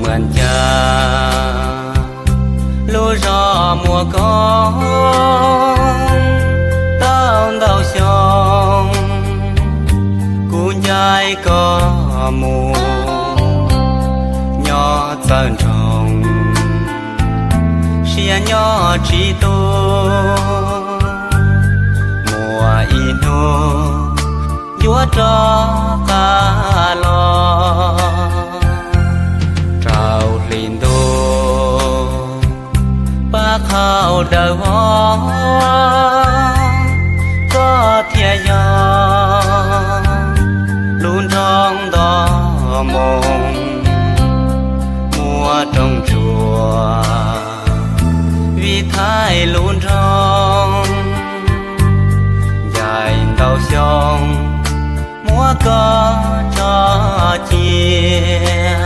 อนจะ路上莫讲当到相古仔个木鸟赞成是鸟知道莫一诺有着个咯trao lên đô ba khao đầu có thiên giang luôn trong đó mộng mùa trong chùa vì thái luôn trong dài đầu sông mùa có cho chia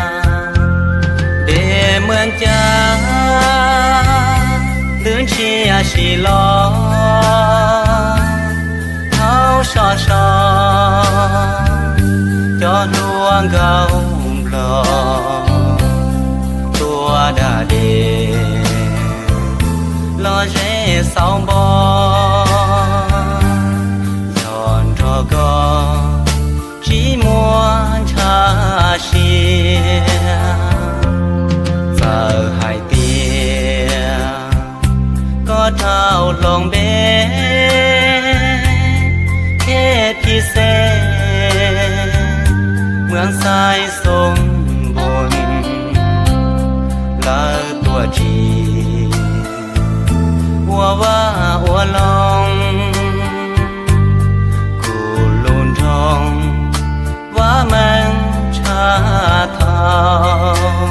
để mượn cha đứng chia xì lo tháo so so cho luôn gạo lò tua đã để lo dễ sau bó giòn cho có chỉ muốn cha xìa giờ hai tia có thao lòng bé hếtที่เสเมืองสายสมบูรณ์และตัวจีวัวว่าวัวลองกูลุนทองว่ามันชาเทา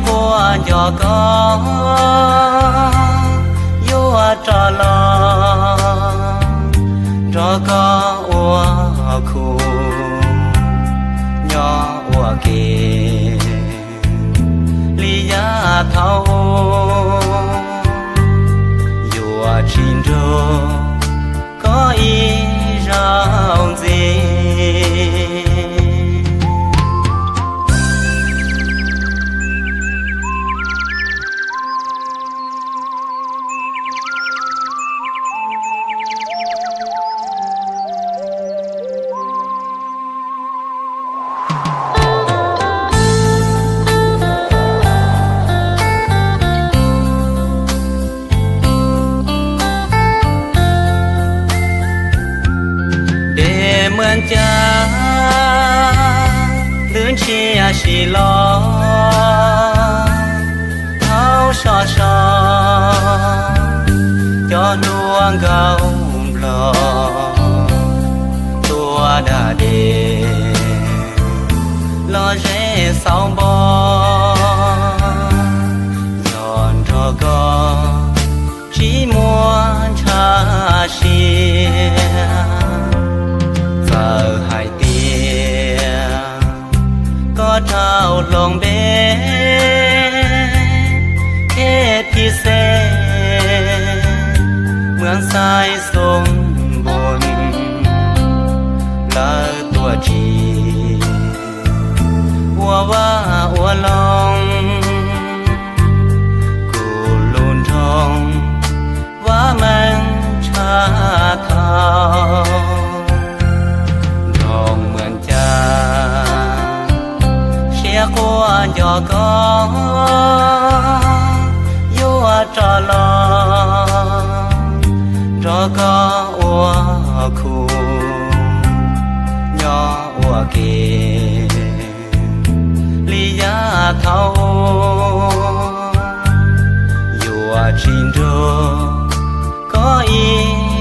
qua cho có yêu cho lo cho có ua khu nhỏ ua kề lý giá thâu yêu chín rô có ý rau gìเหมือนจะลื่นเชียสีล้อเขาชอชอจอดวงเก่าปลอตัวดาเดรอเจสาวบย้อนรอก็จีมัวชาเชียgiờ hai tia có thao lòng bé hếtที่เสเมืองสายสมบูรณ์และตัวจีวัวว่าวัวลองกูลุนทองว่ามันชาเทาเหมือนจะเชียกว่าจะก็อยู่จะรอจะก็อัวคู่ย่ออัวเกลียาเท่าอยู่ชินโจก็อี